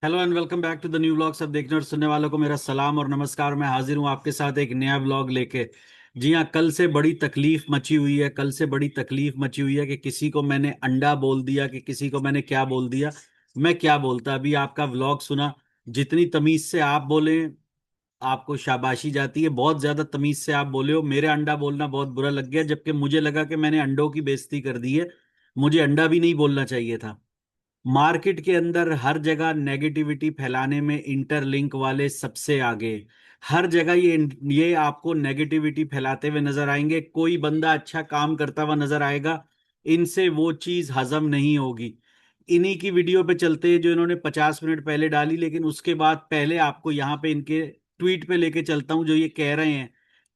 Hello and welcome back to the new vlog. सब देखने और सुनने वालों को मेरा सलाम और नमस्कार। मैं हाजिर हूँ आपके साथ एक नया व्लॉग लेके। जी हाँ, कल से बड़ी तकलीफ मची हुई है। कल से बड़ी तकलीफ मची हुई है कि किसी को मैंने अंडा बोल दिया, कि किसी को मैंने क्या बोल दिया। मैं क्या बोलता, अभी आपका व्लॉग सुना। जितनी तमीज से आप बोले आपको शाबाशी जाती है। बहुत ज्यादा तमीज से आप बोले हो। मेरे अंडा बोलना बहुत बुरा लग गया, जबकि मुझे लगा कि मैंने अंडों की बेइज्जती कर दी है। मुझे अंडा भी नहीं बोलना चाहिए था। मार्केट के अंदर हर जगह नेगेटिविटी फैलाने में इंटरलिंक वाले सबसे आगे। हर जगह ये आपको नेगेटिविटी फैलाते हुए नजर आएंगे। कोई बंदा अच्छा काम करता हुआ नजर आएगा, इनसे वो चीज हजम नहीं होगी। इन्हीं की वीडियो पे चलते हैं जो इन्होंने 50 मिनट पहले डाली, लेकिन उसके बाद पहले आपको यहाँ पे इनके ट्वीट पे लेके चलता हूँ, जो ये कह रहे हैं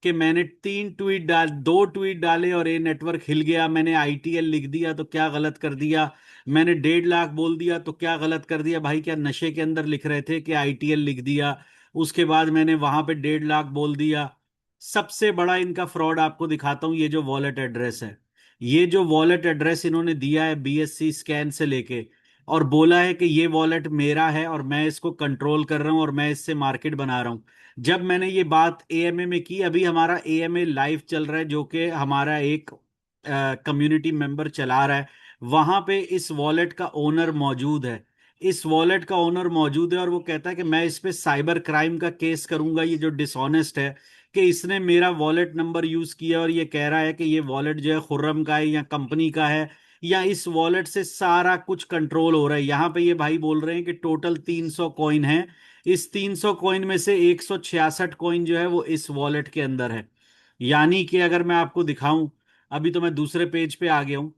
कि मैंने 2 ट्वीट डाले और ये नेटवर्क हिल गया। मैंने आईटीएल लिख दिया तो क्या गलत कर दिया। मैंने 1.5 लाख बोल दिया तो क्या गलत कर दिया। भाई क्या नशे के अंदर लिख रहे थे कि आईटीएल लिख दिया, उसके बाद मैंने वहां पे 1.5 लाख बोल दिया। सबसे बड़ा इनका फ्रॉड आपको दिखाता हूं। ये जो वॉलेट एड्रेस है, ये जो वॉलेट एड्रेस इन्होंने दिया है बीएससी स्कैन से लेके, और बोला है कि ये वॉलेट मेरा है और मैं इसको कंट्रोल कर रहा हूं और मैं इससे मार्केट बना रहा हूं। जब मैंने ये बात एएमए में की, अभी हमारा एएमए लाइव चल रहा है जो कि हमारा एक कम्युनिटी मेंबर चला रहा है, वहां पे इस वॉलेट का ओनर मौजूद है। इस वॉलेट का ओनर मौजूद है और वो कहता है कि मैं इस पे साइबर क्राइम का केस करूंगा। ये जो डिसऑनेस्ट है कि इसने मेरा वॉलेट नंबर यूज किया और ये कह रहा है कि ये वॉलेट जो है खुर्रम का है या कंपनी का है, या इस वॉलेट से सारा कुछ कंट्रोल हो रहा है। यहाँ पे ये भाई बोल रहे हैं कि टोटल 300 कॉइन है। इस 300 कॉइन में से 166 कॉइन जो है वो इस वॉलेट के अंदर है। यानी कि अगर मैं आपको दिखाऊं, अभी तो मैं दूसरे पेज पे आ गया हूं,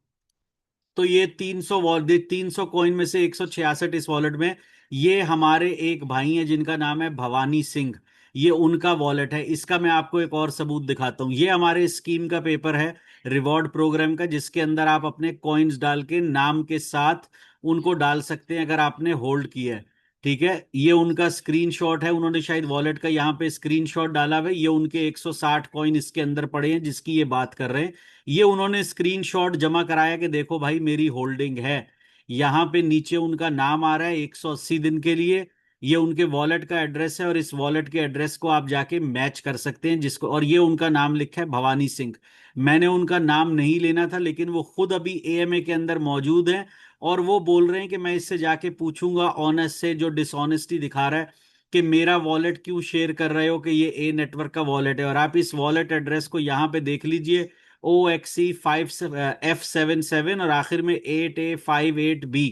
तो ये 300 कॉइन में से 166 इस वॉलेट में। ये हमारे एक भाई हैं जिनका नाम है भवानी सिंह। ये उनका वॉलेट है। इसका मैं आपको एक और सबूत दिखाता हूँ। ये हमारे स्कीम का पेपर है, रिवॉर्ड प्रोग्राम का, जिसके अंदर आप अपने कॉइन्स डाल के नाम के साथ उनको डाल सकते हैं अगर आपने होल्ड किया है। ठीक है, ये उनका स्क्रीनशॉट है। उन्होंने शायद वॉलेट का यहाँ पे स्क्रीनशॉट डाला हुआ है। ये उनके 160 कॉइन इसके अंदर पड़े हैं जिसकी ये बात कर रहे हैं। ये उन्होंने स्क्रीनशॉट जमा कराया कि देखो भाई मेरी होल्डिंग है। यहां पे नीचे उनका नाम आ रहा है 180 दिन के लिए। ये उनके वॉलेट का एड्रेस है और इस वॉलेट के एड्रेस को आप जाके मैच कर सकते हैं जिसको, और ये उनका नाम लिखा है भवानी सिंह। मैंने उनका नाम नहीं लेना था, लेकिन वो खुद अभी एएमए के अंदर मौजूद हैं और वो बोल रहे हैं कि मैं इससे जाके पूछूंगा ऑनेस्ट से, जो डिसऑनेस्टी दिखा रहा है कि मेरा वॉलेट क्यों शेयर कर रहे हो कि ये ए नेटवर्क का वॉलेट है। और आप इस वॉलेट एड्रेस को यहाँ पे देख लीजिए, OXC5F77 और आखिर में 8A58B।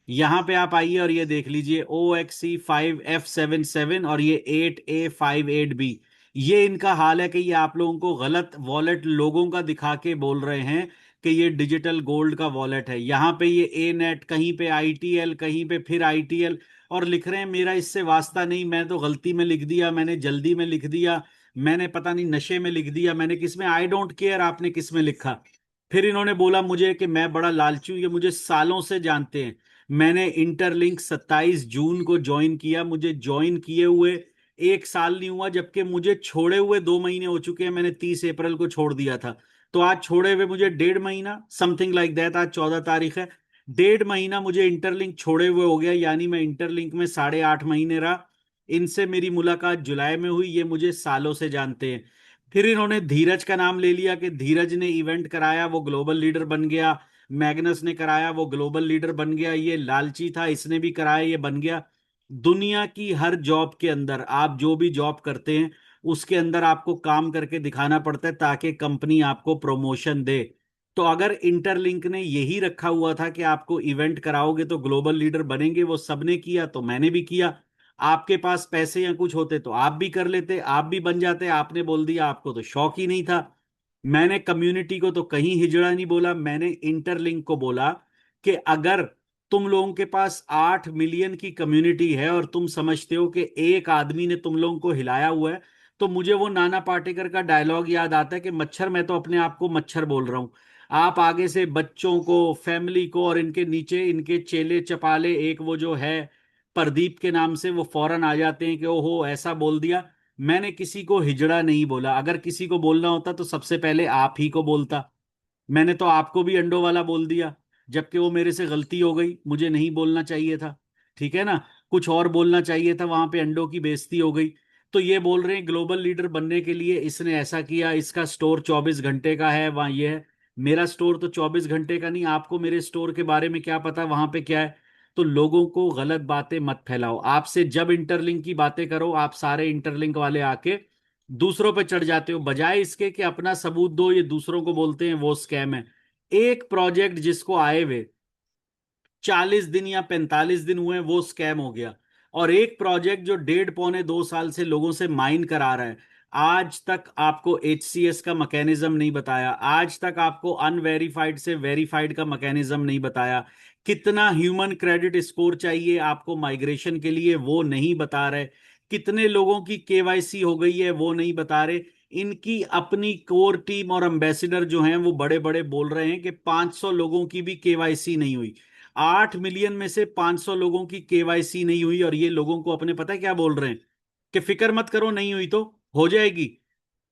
यहां पे आप आइए और ये देख लीजिए OXC5F77 और ये 8A58B। ये इनका हाल है कि ये आप लोगों को गलत वॉलेट लोगों का दिखा के बोल रहे हैं कि ये डिजिटल गोल्ड का वॉलेट है। यहां पे ये ए नेट, कहीं पे आईटीएल, कहीं पे फिर आईटीएल, और लिख रहे हैं मेरा इससे वास्ता नहीं, मैं तो गलती में लिख दिया, मैंने जल्दी में लिख दिया, मैंने पता नहीं नशे में लिख दिया, मैंने किस में, आई डोंट केयर आपने किस में लिखा। फिर इन्होंने बोला मुझे कि मैं बड़ा लालची हूं। ये मुझे सालों से जानते हैं। मैंने इंटरलिंक 27 जून को ज्वाइन किया। मुझे ज्वाइन किए हुए 1 साल नहीं हुआ, जबकि मुझे छोड़े हुए 2 महीने हो चुके हैं। मैंने 30 अप्रैल को छोड़ दिया था, तो आज छोड़े हुए मुझे 1.5 महीना, समथिंग लाइक दैट। आज 14 तारीख है। 1.5 महीना मुझे इंटरलिंक छोड़े हुए हो गया, यानी मैं इंटरलिंक में 8.5 महीने रहा। इनसे मेरी मुलाकात जुलाई में हुई। ये मुझे सालों से जानते हैं। फिर इन्होंने धीरज का नाम ले लिया कि धीरज ने इवेंट कराया, वो ग्लोबल लीडर बन गया। मैग्नस ने कराया, वो ग्लोबल लीडर बन गया। ये लालची था, इसने भी कराया, ये बन गया। दुनिया की हर जॉब के अंदर, आप जो भी जॉब करते हैं उसके अंदर आपको काम करके दिखाना पड़ता है ताकि कंपनी आपको प्रमोशन दे। तो अगर इंटरलिंक ने यही रखा हुआ था कि आपको इवेंट कराओगे तो ग्लोबल लीडर बनेंगे, वो सबने किया तो मैंने भी किया। आपके पास पैसे या कुछ होते तो आप भी कर लेते, आप भी बन जाते। आपने बोल दिया, आपको तो शौक ही नहीं था। मैंने कम्युनिटी को तो कहीं हिजड़ा नहीं बोला। मैंने इंटरलिंक को बोला कि अगर तुम लोगों के पास 8 मिलियन की कम्युनिटी है और तुम समझते हो कि एक आदमी ने तुम लोगों को हिलाया हुआ है, तो मुझे वो नाना पाटेकर का डायलॉग याद आता है कि मच्छर, मैं तो अपने आप को मच्छर बोल रहा हूं। आप आगे से बच्चों को, फैमिली को, और इनके नीचे इनके चेले चपाले, एक वो जो है प्रदीप के नाम से, वो फौरन आ जाते हैं कि ओहो ऐसा बोल दिया। मैंने किसी को हिजड़ा नहीं बोला। अगर किसी को बोलना होता तो सबसे पहले आप ही को बोलता। मैंने तो आपको भी अंडों वाला बोल दिया, जबकि वो मेरे से गलती हो गई, मुझे नहीं बोलना चाहिए था। ठीक है ना। कुछ और बोलना चाहिए था, वहां पे अंडों की बेइज्जती हो गई। तो ये बोल रहे हैं ग्लोबल लीडर बनने के लिए इसने ऐसा किया, इसका स्टोर 24 घंटे का है, वहां ये है। मेरा स्टोर तो 24 घंटे का नहीं, आपको मेरे स्टोर के बारे में क्या पता वहां पे क्या है। तो लोगों को गलत बातें मत फैलाओ। आपसे जब इंटरलिंक की बातें करो, आप सारे इंटरलिंक वाले आके दूसरों पे चढ़ जाते हो, बजाय इसके कि अपना सबूत दो। ये दूसरों को बोलते हैं वो स्कैम है। एक प्रोजेक्ट जिसको आए हुए 40 दिन या 45 दिन हुए वो स्कैम हो गया। और एक प्रोजेक्ट जो 1.5 पौने 2 साल से लोगों से माइन करा रहा है, आज तक आपको एचसीएस का मैकेनिज्म नहीं बताया, आज तक आपको अनवेरिफाइड से वेरीफाइड का मैकेनिज्म नहीं बताया, कितना ह्यूमन क्रेडिट स्कोर चाहिए आपको माइग्रेशन के लिए वो नहीं बता रहे, कितने लोगों की केवाईसी हो गई है वो नहीं बता रहे। इनकी अपनी कोर टीम और एम्बेसडर जो हैं वो बड़े बड़े बोल रहे हैं कि 500 लोगों की भी केवाईसी नहीं हुई। 8 मिलियन में से 500 लोगों की केवाईसी नहीं हुई, और ये लोगों को अपने पता है क्या बोल रहे हैं कि फिक्र मत करो, नहीं हुई तो हो जाएगी।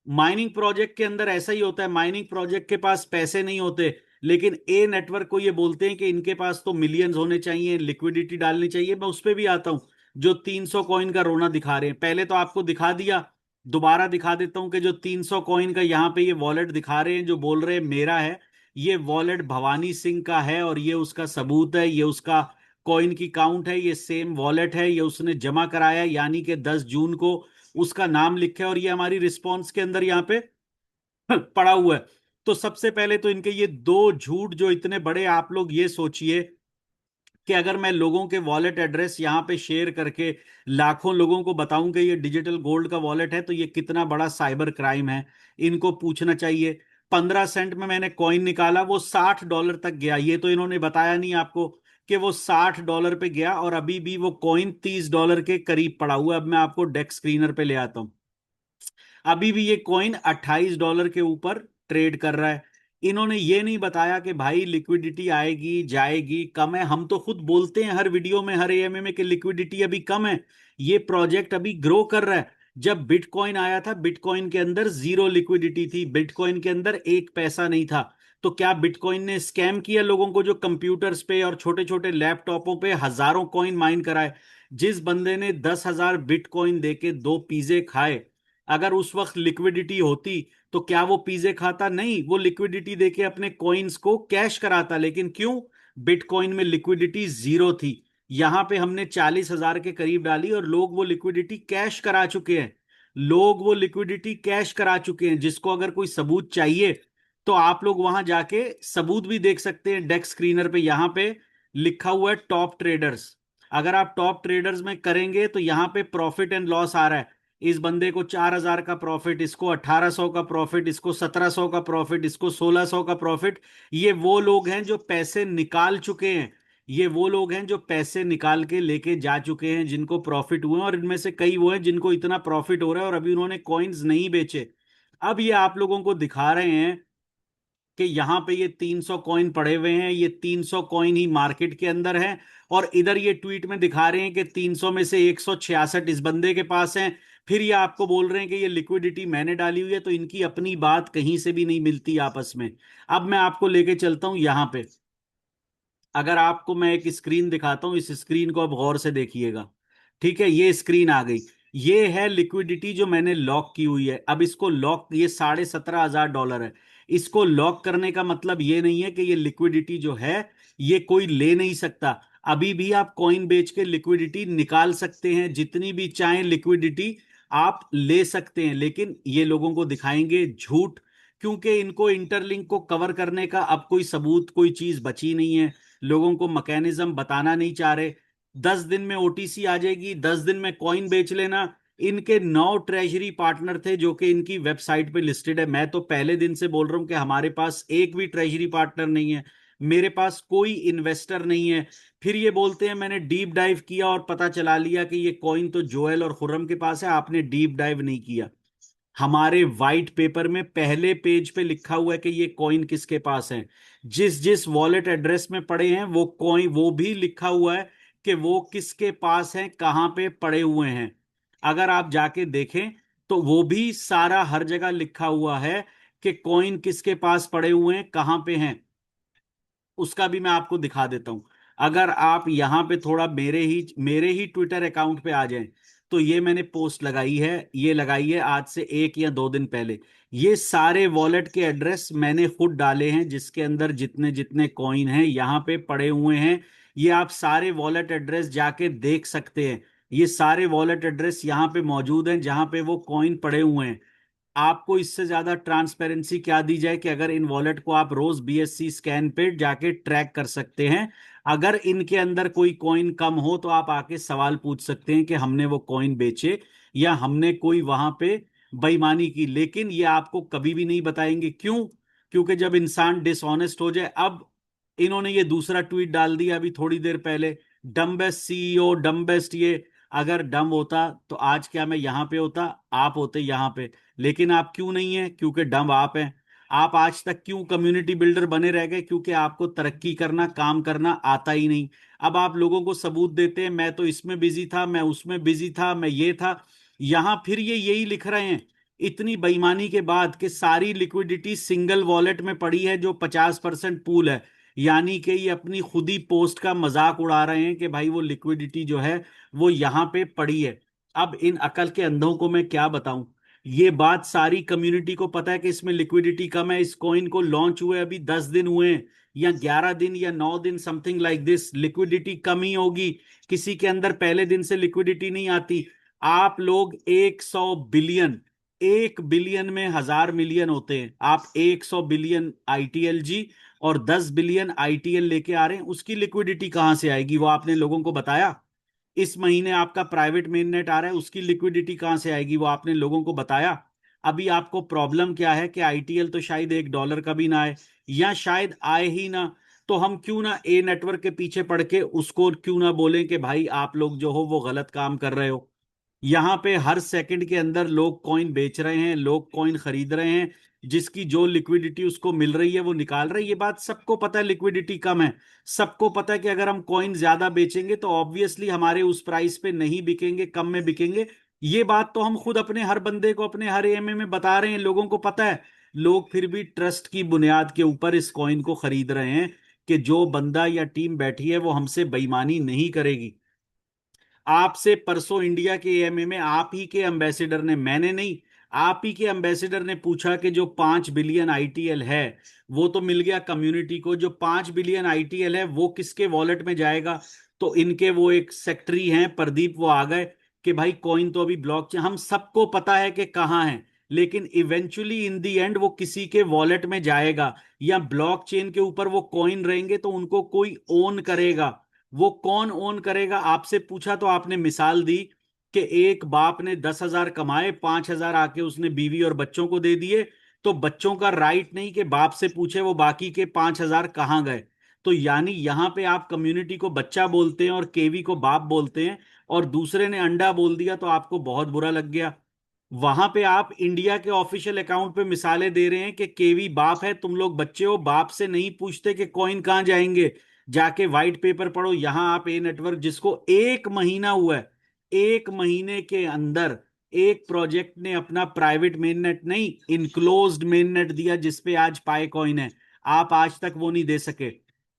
माइनिंग प्रोजेक्ट के अंदर ऐसा ही होता है, माइनिंग प्रोजेक्ट के पास पैसे नहीं होते, लेकिन ए नेटवर्क को ये बोलते हैं कि इनके पास तो मिलियंस होने चाहिए, लिक्विडिटी डालनी चाहिए। मैं उस पर भी आता हूं। जो 300 कॉइन का रोना दिखा रहे हैं, पहले तो आपको दिखा दिया, दोबारा दिखा देता हूं कि जो 300 कॉइन का यहां पे ये वॉलेट दिखा रहे हैं, जो बोल रहे हैं मेरा है, ये वॉलेट भवानी सिंह का है, और ये उसका सबूत है, ये उसका कॉइन की काउंट है, ये सेम वॉलेट है, ये उसने जमा कराया यानी कि 10 जून को उसका नाम लिखा है, और ये हमारी रिस्पॉन्स के अंदर यहाँ पे पड़ा हुआ है। तो सबसे पहले तो इनके ये दो झूठ जो इतने बड़े, आप लोग ये सोचिए कि अगर मैं लोगों के वॉलेट एड्रेस यहाँ पे शेयर करके लाखों लोगों को बताऊं कि ये डिजिटल गोल्ड का वॉलेट है, तो ये कितना बड़ा साइबर क्राइम है, इनको पूछना चाहिए। 15 सेंट में मैंने कॉइन निकाला, वो $60 तक गया, ये तो इन्होंने बताया नहीं आपको कि वो $60 पे गया, और अभी भी वो कॉइन $30 के करीब पड़ा हुआ है। अब मैं आपको डेस्क स्क्रीनर पे ले आता हूं। अभी भी ये कॉइन $28 के ऊपर ट्रेड कर रहा है। इन्होंने ये नहीं बताया कि भाई लिक्विडिटी आएगी जाएगी, कम है। हम तो खुद बोलते हैं हर वीडियो में, हर एएमए में कि लिक्विडिटी अभी कम है, ये प्रोजेक्ट अभी ग्रो कर रहा है। जब बिटकॉइन आया था, बिटकॉइन के अंदर जीरो लिक्विडिटी थी, बिटकॉइन के अंदर एक पैसा नहीं था। तो क्या बिटकॉइन ने स्कैम किया लोगों को, जो कंप्यूटर्स पे और छोटे छोटे लैपटॉपों पे हजारों कॉइन माइन कराए? जिस बंदे ने 10,000 बिटकॉइन देके 2 पिज्जे खाए, अगर उस वक्त लिक्विडिटी होती तो क्या वो पिज्जे खाता? नहीं, वो लिक्विडिटी देके अपने कॉइन्स को कैश कराता। लेकिन क्यों? बिटकॉइन में लिक्विडिटी जीरो थी। यहां पे हमने 40,000 के करीब डाली और लोग वो लिक्विडिटी कैश करा चुके हैं। लोग वो लिक्विडिटी कैश करा चुके हैं। जिसको अगर कोई सबूत चाहिए तो आप लोग वहां जाके सबूत भी देख सकते हैं। डेस्क स्क्रीनर पे यहां पे लिखा हुआ है टॉप ट्रेडर्स। अगर आप टॉप ट्रेडर्स में करेंगे तो यहां पे प्रॉफिट एंड लॉस आ रहा है। इस बंदे को 4,000 का प्रॉफिट, इसको 1,800 का प्रॉफिट, इसको 1,700 का प्रॉफिट, इसको 1,600 का प्रॉफिट। ये वो लोग हैं जो पैसे निकाल चुके हैं, ये वो लोग हैं जो पैसे निकाल के लेके जा चुके हैं, जिनको प्रॉफिट हुए हैं। और इनमें से कई वो हैं जिनको इतना प्रॉफिट हो रहा है और अभी उन्होंने कॉइन्स नहीं बेचे। अब ये आप लोगों को दिखा रहे हैं कि यहां पे ये 300 कॉइन पड़े हुए हैं, ये 300 कॉइन ही मार्केट के अंदर है। और इधर ये ट्वीट में दिखा रहे हैं कि 300 में से 166 इस बंदे के पास हैं। फिर ये आपको बोल रहे हैं कि ये लिक्विडिटी मैंने डाली हुई है। तो इनकी अपनी बात कहीं से भी नहीं मिलती आपस में। अब मैं आपको लेके चलता हूं यहां पे। अगर आपको मैं एक स्क्रीन दिखाता हूं, इस स्क्रीन को अब गौर से देखिएगा। ठीक है, ये स्क्रीन आ गई। ये है लिक्विडिटी जो मैंने लॉक की हुई है। अब इसको लॉक, ये $17,500 है। इसको लॉक करने का मतलब ये नहीं है कि ये लिक्विडिटी जो है ये कोई ले नहीं सकता। अभी भी आप कॉइन बेच के लिक्विडिटी निकाल सकते हैं, जितनी भी चाहें लिक्विडिटी आप ले सकते हैं। लेकिन ये लोगों को दिखाएंगे झूठ, क्योंकि इनको इंटरलिंक को कवर करने का अब कोई सबूत, कोई चीज बची नहीं है। लोगों को मैकेनिज्म बताना नहीं चाह रहे। 10 दिन में ओटीसी आ जाएगी, 10 दिन में कॉइन बेच लेना। इनके 9 ट्रेजरी पार्टनर थे जो कि इनकी वेबसाइट पे लिस्टेड है। मैं तो पहले दिन से बोल रहा हूं कि हमारे पास एक भी ट्रेजरी पार्टनर नहीं है, मेरे पास कोई इन्वेस्टर नहीं है। फिर ये बोलते हैं मैंने डीप डाइव किया और पता चला लिया कि ये कॉइन तो जोएल और खुर्रम के पास है। आपने डीप डाइव नहीं किया। हमारे वाइट पेपर में पहले पेज पे लिखा हुआ है कि ये कॉइन किसके पास है। जिस जिस वॉलेट एड्रेस में पड़े हैं वो कॉइन, वो भी लिखा हुआ है कि वो किसके पास है, कहां पे पड़े हुए हैं। अगर आप जाके देखें तो वो भी सारा हर जगह लिखा हुआ है कि कॉइन किसके पास पड़े हुए हैं, कहां पे हैं। उसका भी मैं आपको दिखा देता हूं। अगर आप यहाँ पे थोड़ा मेरे ही ट्विटर अकाउंट पे आ जाएं, तो ये मैंने पोस्ट लगाई है, ये लगाई है आज से 1 या 2 दिन पहले। ये सारे वॉलेट के एड्रेस मैंने खुद डाले हैं, जिसके अंदर जितने जितने कॉइन हैं यहाँ पे पड़े हुए हैं। ये आप सारे वॉलेट एड्रेस जाके देख सकते हैं। ये सारे वॉलेट एड्रेस यहाँ पे मौजूद हैं जहां पे वो कॉइन पड़े हुए हैं। आपको इससे ज्यादा ट्रांसपेरेंसी क्या दी जाए कि अगर इन वॉलेट को आप रोज बीएससी स्कैन पे जाके ट्रैक कर सकते हैं। अगर इनके अंदर कोई कॉइन कम हो तो आप आके सवाल पूछ सकते हैं कि हमने वो कॉइन बेचे या हमने कोई वहां पे बेईमानी की। लेकिन ये आपको कभी भी नहीं बताएंगे। क्यों? क्योंकि जब इंसान डिसऑनेस्ट हो जाए। अब इन्होंने ये दूसरा ट्वीट डाल दिया अभी थोड़ी देर पहले, डम्बेस्ट सीईओ, डम्बेस्ट ये। अगर डम होता तो आज क्या मैं यहां पे होता, आप होते यहां पे। लेकिन आप क्यों नहीं है? क्योंकि डम आप हैं। आप आज तक क्यों कम्युनिटी बिल्डर बने रह गए? क्योंकि आपको तरक्की करना, काम करना आता ही नहीं। अब आप लोगों को सबूत देते हैं, मैं तो इसमें बिजी था, मैं उसमें बिजी था, मैं ये था। यहां फिर ये यही लिख रहे हैं इतनी बेईमानी के बाद कि सारी लिक्विडिटी सिंगल वॉलेट में पड़ी है जो 50% पूल है। यानी कि ये अपनी खुद ही पोस्ट का मजाक उड़ा रहे हैं कि भाई वो लिक्विडिटी जो है वो यहां पे पड़ी है। अब इन अकल के अंधों को मैं क्या बताऊं? ये बात सारी कम्युनिटी को पता है कि इसमें लिक्विडिटी कम है। इस कॉइन को लॉन्च हुए अभी 10 दिन हुए हैं, या 11 दिन या 9 दिन, समथिंग लाइक दिस। लिक्विडिटी कम ही होगी, किसी के अंदर पहले दिन से लिक्विडिटी नहीं आती। आप लोग 100 बिलियन, 1 बिलियन में 1000 मिलियन होते हैं। आप 100 बिलियन आईटीएलजी और 10 बिलियन आईटीएल लेके आ रहे हैं, उसकी लिक्विडिटी कहां से आएगी? वो आपने लोगों को बताया? इस महीने आपका प्राइवेट मेन नेट आ रहा है, उसकी लिक्विडिटी कहां से आएगी? वो आपने लोगों को बताया? अभी आपको प्रॉब्लम क्या है कि आईटीएल तो शायद $1 का भी ना आए, या शायद आए ही ना। तो हम क्यों ना ए नेटवर्क के पीछे पड़ के उसको क्यों ना बोलें कि भाई आप लोग जो हो वो गलत काम कर रहे हो। यहाँ पे हर सेकंड के अंदर लोग कॉइन बेच रहे हैं, लोग कॉइन खरीद रहे हैं। जिसकी जो लिक्विडिटी उसको मिल रही है वो निकाल रही है। ये बात सबको पता है, लिक्विडिटी कम है। सबको पता है कि अगर हम कॉइन ज्यादा बेचेंगे तो ऑब्वियसली हमारे उस प्राइस पे नहीं बिकेंगे, कम में बिकेंगे। ये बात तो हम खुद अपने हर बंदे को, अपने हर एएमए में बता रहे हैं, लोगों को पता है। लोग फिर भी ट्रस्ट की बुनियाद के ऊपर इस कॉइन को खरीद रहे हैं कि जो बंदा या टीम बैठी है वो हमसे बेईमानी नहीं करेगी। आपसे परसों इंडिया के एएमए में आप ही के एम्बेसडर ने, मैंने नहीं, आप ही के एम्बेसडर ने पूछा कि जो 5 बिलियन आईटीएल है वो तो मिल गया कम्युनिटी को, जो 5 बिलियन आईटीएल है वो किसके वॉलेट में जाएगा? तो इनके वो एक सेक्रेटरी हैं प्रदीप, वो आ गए कि भाई कॉइन तो अभी ब्लॉकचेन, हम सबको पता है कि कहाँ है, लेकिन इवेंचुअली इन दी एंड वो किसी के वॉलेट में जाएगा, या ब्लॉकचेन के ऊपर वो कॉइन रहेंगे तो उनको कोई ओन करेगा। वो कौन ओन करेगा आपसे पूछा तो आपने मिसाल दी कि एक बाप ने 10,000 कमाए, 5,000 आके उसने बीवी और बच्चों को दे दिए। तो बच्चों का राइट नहीं कि बाप से पूछे वो बाकी के 5,000 कहाँ गए। तो यानी यहां पे आप कम्युनिटी को बच्चा बोलते हैं और केवी को बाप बोलते हैं, और दूसरे ने अंडा बोल दिया तो आपको बहुत बुरा लग गया। वहां पे आप इंडिया के ऑफिशियल अकाउंट पे मिसालें दे रहे हैं कि केवी बाप है, तुम लोग बच्चे हो। बाप से नहीं पूछते कि कॉइन कहां जाएंगे, जाके व्हाइट पेपर पढ़ो। यहां आप ए नेटवर्क, जिसको 1 महीना हुआ है, 1 महीने के अंदर एक प्रोजेक्ट ने अपना प्राइवेट मेननेट नहीं, इनक्लोज्ड मेननेट दिया जिसपे आज पाई कॉइन है। आप आज तक वो नहीं दे सके।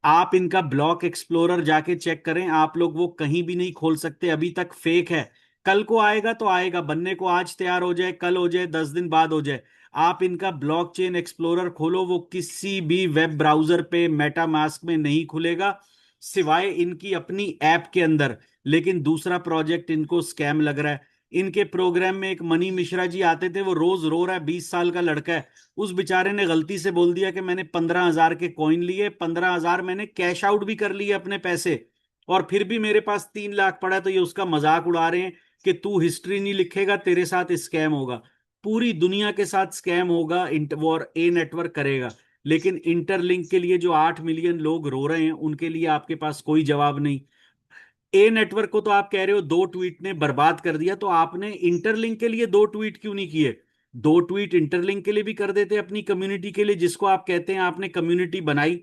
आप इनका ब्लॉक एक्सप्लोरर जाके चेक करें, आप लोग वो कहीं भी नहीं खोल सकते, अभी तक फेक है। कल को आएगा तो आएगा, बनने को आज तैयार हो जाए, कल हो जाए, 10 दिन बाद हो जाए। आप इनका ब्लॉकचेन एक्सप्लोरर खोलो, वो किसी भी वेब ब्राउजर पे मेटा मास्क में नहीं खुलेगा, सिवाय इनकी अपनी ऐप के अंदर। लेकिन दूसरा प्रोजेक्ट इनको स्कैम लग रहा है। इनके प्रोग्राम में एक मनी मिश्रा जी आते थे, वो रोज रो रहा है, 20 साल का लड़का है। उस बेचारे ने गलती से बोल दिया कि मैंने 15,000 के कॉइन लिए, 15,000 मैंने कैश आउट भी कर लिए अपने पैसे, और फिर भी मेरे पास 3 लाख पड़ा है। तो ये उसका मजाक उड़ा रहे हैं कि तू हिस्ट्री नहीं लिखेगा, तेरे साथ स्कैम होगा। पूरी दुनिया के साथ स्कैम होगा, और ए नेटवर्क करेगा। लेकिन इंटरलिंक के लिए जो 8 मिलियन लोग रो रहे हैं उनके लिए आपके पास कोई जवाब नहीं। ए नेटवर्क को तो आप कह रहे हो 2 ट्वीट ने बर्बाद कर दिया, तो आपने इंटरलिंक के लिए 2 ट्वीट क्यों नहीं किए? 2 ट्वीट इंटरलिंक के लिए भी कर देते अपनी कम्युनिटी के लिए, जिसको आप कहते हैं आपने कम्युनिटी बनाई।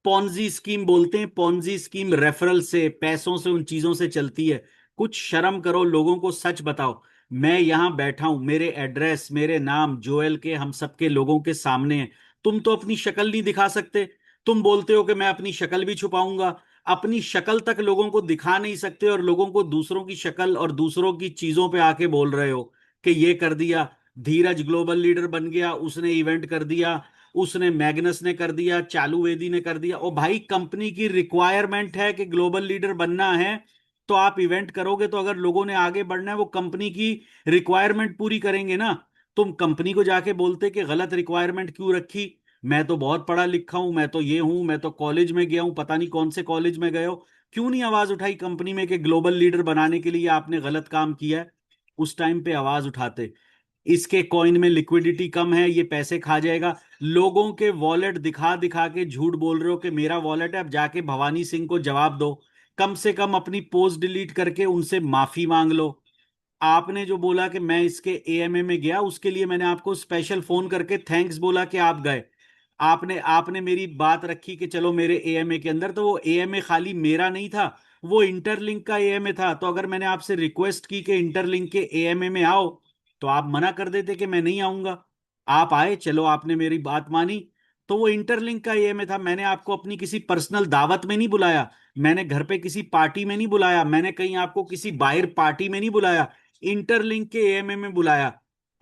पॉन्जी स्कीम बोलते हैं, पॉन्जी स्कीम रेफरल से, पैसों से, उन चीजों से चलती है। कुछ शर्म करो, लोगों को सच बताओ। मैं यहां बैठा हूं, मेरे एड्रेस, मेरे नाम जोएल के, हम सबके लोगों के सामने हैं। तुम तो अपनी शक्ल नहीं दिखा सकते। तुम बोलते हो कि मैं अपनी शक्ल भी छुपाऊंगा। अपनी शक्ल तक लोगों को दिखा नहीं सकते और लोगों को दूसरों की शक्ल और दूसरों की चीजों पे आके बोल रहे हो कि ये कर दिया। धीरज ग्लोबल लीडर बन गया, उसने इवेंट कर दिया, उसने मैग्नस ने कर दिया, चालू वेदी ने कर दिया। ओ भाई, कंपनी की रिक्वायरमेंट है कि ग्लोबल लीडर बनना है तो आप इवेंट करोगे, तो अगर लोगों ने आगे बढ़ना है वो कंपनी की रिक्वायरमेंट पूरी करेंगे ना। तुम कंपनी को जाके बोलते कि गलत रिक्वायरमेंट क्यों रखी, मैं तो बहुत पढ़ा लिखा हूं, मैं तो ये हूं, मैं तो कॉलेज में गया हूं, पता नहीं कौन से कॉलेज में गए हो। क्यों नहीं आवाज उठाई कंपनी में कि ग्लोबल लीडर बनाने के लिए आपने गलत काम किया है? उस टाइम पे आवाज उठाते। इसके कॉइन में लिक्विडिटी कम है, ये पैसे खा जाएगा। लोगों के वॉलेट दिखा दिखा के झूठ बोल रहे हो कि मेरा वॉलेट है। अब जाके भवानी सिंह को जवाब दो, कम से कम अपनी पोस्ट डिलीट करके उनसे माफी मांग लो। आपने जो बोला कि मैं इसके एएमए में गया, उसके लिए मैंने आपको स्पेशल फोन करके थैंक्स बोला कि आप गए। आपने आपने मेरी बात रखी कि चलो मेरे एएमए के अंदर, तो वो एएमए खाली मेरा नहीं था, वो इंटरलिंक का एएमए था। तो अगर मैंने आपसे रिक्वेस्ट की कि इंटरलिंक के एएमए में आओ, तो आप मना कर देते कि मैं नहीं आऊंगा। आप आए, चलो आपने मेरी बात मानी। तो वो इंटरलिंक का एएमए था। मैंने आपको अपनी किसी पर्सनल दावत में नहीं बुलाया, मैंने घर पे किसी पार्टी में नहीं बुलाया, मैंने कहीं आपको किसी बाहर पार्टी में नहीं बुलाया, इंटरलिंक के एएमए में बुलाया।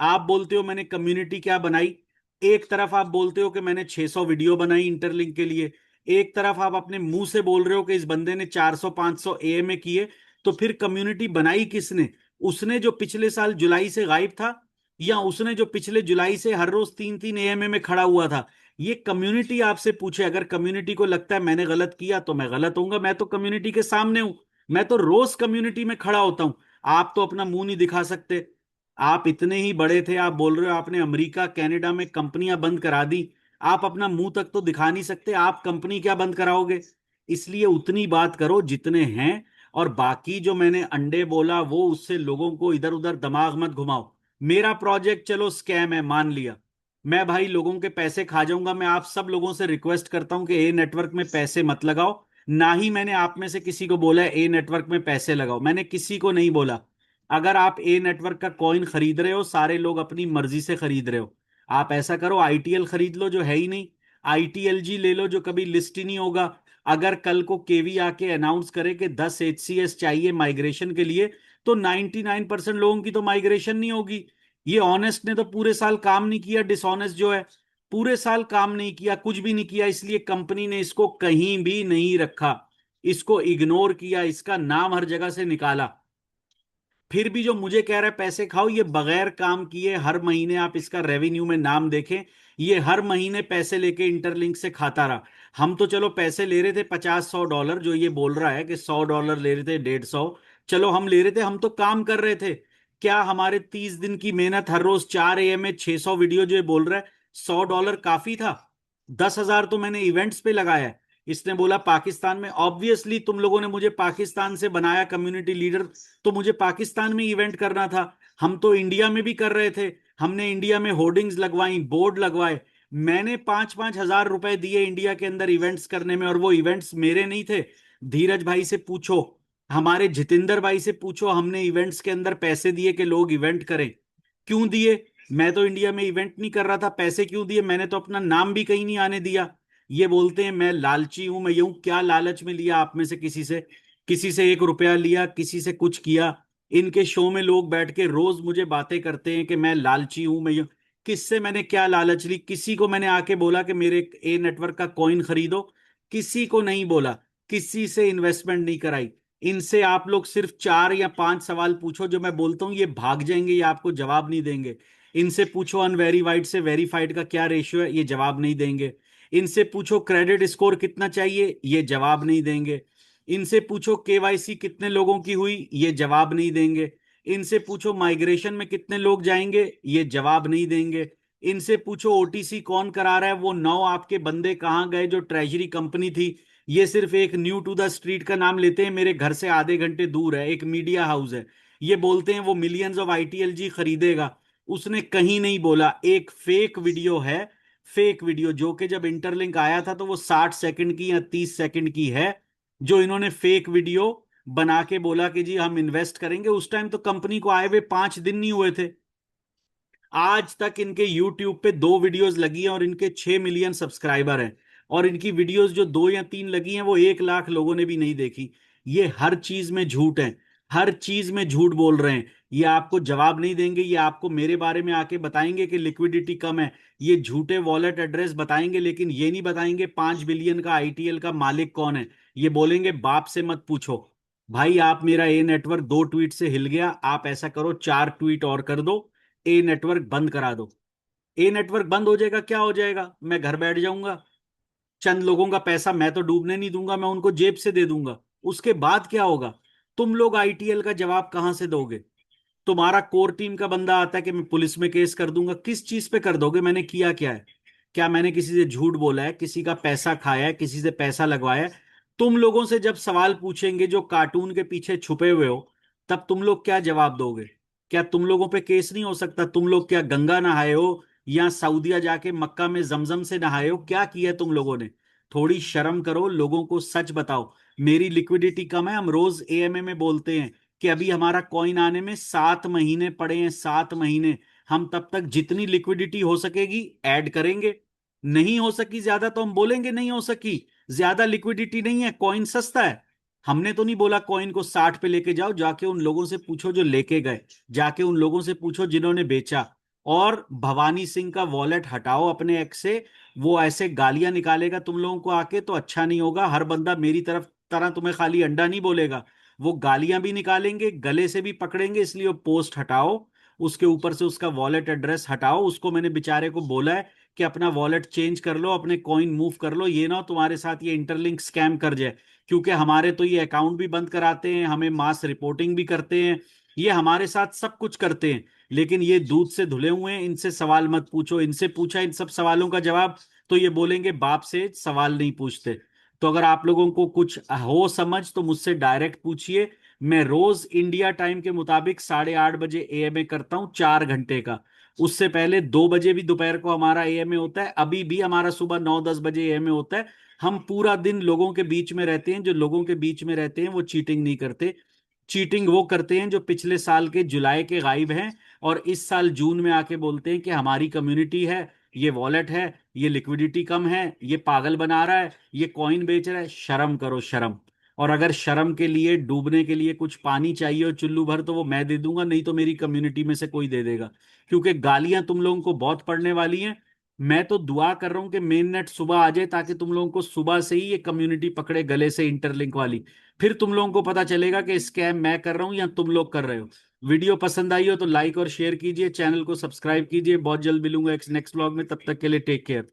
आप बोलते हो मैंने कम्युनिटी क्या बनाई। एक तरफ आप बोलते हो कि मैंने 600 वीडियो बनाई इंटरलिंक के लिए, एक तरफ आप अपने मुंह से बोल रहे हो कि इस बंदे ने 400 500 एएमए किए। तो फिर कम्युनिटी बनाई किसने? उसने जो पिछले साल जुलाई से गायब था, या उसने जो पिछले जुलाई से हर रोज 3 3 एएमए में खड़ा हुआ था? ये कम्युनिटी आपसे पूछे। अगर कम्युनिटी को लगता है मैंने गलत किया तो मैं गलत होऊंगा, मैं तो कम्युनिटी के सामने हूं, मैं तो रोज कम्युनिटी में खड़ा होता हूं। आप तो अपना मुंह नहीं दिखा सकते। आप इतने ही बड़े थे, आप बोल रहे हो आपने अमेरिका कनाडा में कंपनियां बंद करा दी, आप अपना मुंह तक तो दिखा नहीं सकते, आप कंपनी क्या बंद कराओगे? इसलिए उतनी बात करो जितने हैं। और बाकी जो मैंने अंडे बोला वो, उससे लोगों को इधर उधर दिमाग मत घुमाओ। मेरा प्रोजेक्ट चलो स्कैम है मान लिया, मैं भाई लोगों के पैसे खा जाऊंगा। मैं आप सब लोगों से रिक्वेस्ट करता हूं कि ए नेटवर्क में पैसे मत लगाओ। ना ही मैंने आप में से किसी को बोला है ए नेटवर्क में पैसे लगाओ, मैंने किसी को नहीं बोला। अगर आप ए नेटवर्क का कॉइन खरीद रहे हो, सारे लोग अपनी मर्जी से खरीद रहे हो। आप ऐसा करो, आईटीएल खरीद लो जो है ही नहीं, आईटीएलजी ले लो जो कभी लिस्ट ही नहीं होगा। अगर कल को केवी आके अनाउंस करे कि 10 एचसीएस चाहिए माइग्रेशन के लिए, तो 99% लोगों की तो माइग्रेशन नहीं होगी। ये ऑनेस्ट ने तो पूरे साल काम नहीं किया, डिसऑनेस्ट जो है पूरे साल काम नहीं किया, कुछ भी नहीं किया, इसलिए कंपनी ने इसको कहीं भी नहीं रखा, इसको इग्नोर किया, इसका नाम हर जगह से निकाला। फिर भी जो मुझे कह रहा है पैसे खाओ, ये बगैर काम किए हर महीने आप इसका रेवेन्यू में नाम देखें, ये हर महीने पैसे लेके इंटरलिंक से खाता रहा। हम तो चलो पैसे ले रहे थे 50 100 डॉलर, जो ये बोल रहा है कि 100 डॉलर ले रहे थे 150, चलो हम ले रहे थे, हम तो काम कर रहे थे। क्या हमारे 30 दिन की मेहनत, हर रोज 4 AM में 600 वीडियो जो ये बोल रहा है, 100 डॉलर काफी था? 10,000 तो मैंने इवेंट्स पे लगाया है। इसने बोला पाकिस्तान में, ऑब्वियसली तुम लोगों ने मुझे पाकिस्तान से बनाया कम्युनिटी लीडर, तो मुझे पाकिस्तान में इवेंट करना था। हम तो इंडिया में भी कर रहे थे, हमने इंडिया में होर्डिंग्स लगवाई, बोर्ड लगवाए। मैंने 5 5 हज़ार रुपए दिए इंडिया के अंदर इवेंट्स करने में, और वो इवेंट्स मेरे नहीं थे। धीरज भाई से पूछो, हमारे जितेंद्र भाई से पूछो, हमने इवेंट्स के अंदर पैसे दिए कि लोग इवेंट करें। क्यों दिए? मैं तो इंडिया में इवेंट नहीं कर रहा था, पैसे क्यों दिए? मैंने तो अपना नाम भी कहीं नहीं आने दिया। ये बोलते हैं मैं लालची हूं, मैं यूं, क्या लालच में लिया आप में से किसी से 1 रुपया लिया, किसी से कुछ किया? इनके शो में लोग बैठ के रोज मुझे बातें करते हैं कि मैं लालची हूं, मैं किससे मैंने क्या लालच ली? किसी को मैंने आके बोला कि मेरे ए नेटवर्क का कॉइन खरीदो? किसी को नहीं बोला, किसी से इन्वेस्टमेंट नहीं कराई। इनसे आप लोग सिर्फ 4 या 5 सवाल पूछो, जो मैं बोलता हूँ ये भाग जाएंगे, ये आपको जवाब नहीं देंगे। इनसे पूछो अनवेरीफाइड से वेरीफाइड का क्या रेशियो है, ये जवाब नहीं देंगे। इनसे पूछो क्रेडिट स्कोर कितना चाहिए, ये जवाब नहीं देंगे। इनसे पूछो केवाईसी कितने लोगों की हुई, ये जवाब नहीं देंगे। इनसे पूछो माइग्रेशन में कितने लोग जाएंगे, ये जवाब नहीं देंगे। इनसे पूछो ओटीसी कौन करा रहा है, वो 9 आपके बंदे कहाँ गए जो ट्रेजरी कंपनी थी? ये सिर्फ एक न्यू टू द स्ट्रीट का नाम लेते हैं, मेरे घर से आधे घंटे दूर है, एक मीडिया हाउस है। ये बोलते हैं वो मिलियंस ऑफ आईटीएलजी खरीदेगा। उसने कहीं नहीं बोला। एक फेक वीडियो है, फेक वीडियो जो कि जब इंटरलिंक आया था तो वो 60 सेकंड की या 30 सेकंड की है, जो इन्होंने फेक वीडियो बना के बोला कि जी हम इन्वेस्ट करेंगे। उस टाइम तो कंपनी को आए हुए 5 दिन नहीं हुए थे। आज तक इनके यूट्यूब पे 2 वीडियोस लगी हैं और इनके 6 मिलियन सब्सक्राइबर हैं। और इनकी वीडियोस जो 2 या 3 लगी हैं वो 1 लाख लोगों ने भी नहीं देखी। ये हर चीज में झूठ है, हर चीज में झूठ बोल रहे हैं। ये आपको जवाब नहीं देंगे, ये आपको मेरे बारे में आके बताएंगे कि लिक्विडिटी कम है, ये झूठे वॉलेट एड्रेस बताएंगे, लेकिन ये नहीं बताएंगे 5 बिलियन का आईटीएल का मालिक कौन है। ये बोलेंगे बाप से मत पूछो। भाई आप मेरा ए नेटवर्क 2 ट्वीट से हिल गया, आप ऐसा करो 4 ट्वीट और कर दो, ए नेटवर्क बंद करा दो। ए नेटवर्क बंद हो जाएगा, क्या हो जाएगा, मैं घर बैठ जाऊंगा, चंद लोगों का पैसा मैं तो डूबने नहीं दूंगा, मैं उनको जेब से दे दूंगा। उसके बाद क्या होगा? तुम लोग आईटीएल का जवाब कहां से दोगे? तुम्हारा कोर टीम का बंदा आता है कि मैं पुलिस में केस कर दूंगा, किस चीज पे कर दोगे? मैंने किया क्या है? क्या मैंने किसी से झूठ बोला है, किसी का पैसा खाया है, किसी से पैसा लगवाया है? तुम लोगों से जब सवाल पूछेंगे जो कार्टून के पीछे छुपे हुए हो, तब तुम लोग क्या जवाब दोगे? क्या तुम लोगों पे केस नहीं हो सकता? तुम लोग क्या गंगा नहाए हो या सऊदीया जाके मक्का में जमजम से नहाए हो? क्या किया है तुम लोगों ने? थोड़ी शर्म करो, लोगों को सच बताओ। मेरी लिक्विडिटी कम है, हम रोज एएमए में बोलते हैं कि अभी हमारा कॉइन आने में 7 महीने पड़े हैं, 7 महीने। हम तब तक जितनी लिक्विडिटी हो सकेगी ऐड करेंगे। नहीं हो सकी ज्यादा तो हम बोलेंगे नहीं हो सकी, ज्यादा लिक्विडिटी नहीं है, कॉइन सस्ता है। हमने तो नहीं बोला कॉइन को 60 पे लेके जाओ, जाके उन लोगों से पूछो जो लेके गए, जाके उन लोगों से पूछो जिन्होंने बेचा। और भवानी सिंह का वॉलेट हटाओ अपने एक्स से। वो ऐसे गालियां निकालेगा तुम लोगों को आके तो अच्छा नहीं होगा। हर बंदा मेरी तरफ तरह तुम्हें खाली अंडा नहीं बोलेगा, वो गालियां भी निकालेंगे, गले से भी पकड़ेंगे। इसलिए वो पोस्ट हटाओ, उसके ऊपर से उसका वॉलेट एड्रेस हटाओ। उसको मैंने बेचारे को बोला है कि अपना वॉलेट चेंज कर लो, अपने कॉइन मूव कर लो, ये ना हो तुम्हारे साथ ये इंटरलिंक स्कैम कर जाए। क्योंकि हमारे तो ये अकाउंट भी बंद कराते हैं, हमें मास रिपोर्टिंग भी करते हैं, ये हमारे साथ सब कुछ करते हैं। लेकिन ये दूध से धुले हुए हैं, इनसे सवाल मत पूछो। इनसे पूछा इन सब सवालों का जवाब तो ये बोलेंगे बाप से सवाल नहीं पूछते। तो अगर आप लोगों को कुछ हो समझ तो मुझसे डायरेक्ट पूछिए। मैं रोज इंडिया टाइम के मुताबिक 8:30 बजे एएमए करता हूँ, 4 घंटे का। उससे पहले 2 बजे भी दोपहर को हमारा एएमए होता है, अभी भी हमारा सुबह 9-10 बजे एएमए होता है। हम पूरा दिन लोगों के बीच में रहते हैं, जो लोगों के बीच में रहते हैं वो चीटिंग नहीं करते। चीटिंग वो करते हैं जो पिछले साल के जुलाई के गायब हैं और इस साल जून में आके बोलते हैं कि हमारी कम्युनिटी है, ये वॉलेट है, ये लिक्विडिटी कम है, ये पागल बना रहा है, ये कॉइन बेच रहा है। शर्म करो, शर्म। और अगर शर्म के लिए डूबने के लिए कुछ पानी चाहिए हो चुल्लू भर तो वो मैं दे दूंगा, नहीं तो मेरी कम्युनिटी में से कोई दे देगा। क्योंकि गालियां तुम लोगों को बहुत पड़ने वाली हैं। मैं तो दुआ कर रहा हूं कि मेन नेट सुबह आ जाए, ताकि तुम लोगों को सुबह से ही ये कम्युनिटी पकड़े गले से, इंटरलिंक वाली। फिर तुम लोगों को पता चलेगा कि स्कैम मैं कर रहा हूं या तुम लोग कर रहे हो। वीडियो पसंद आई हो तो लाइक और शेयर कीजिए, चैनल को सब्सक्राइब कीजिए। बहुत जल्द मिलूंगा एक नेक्स्ट व्लॉग में, तब तक के लिए टेक केयर।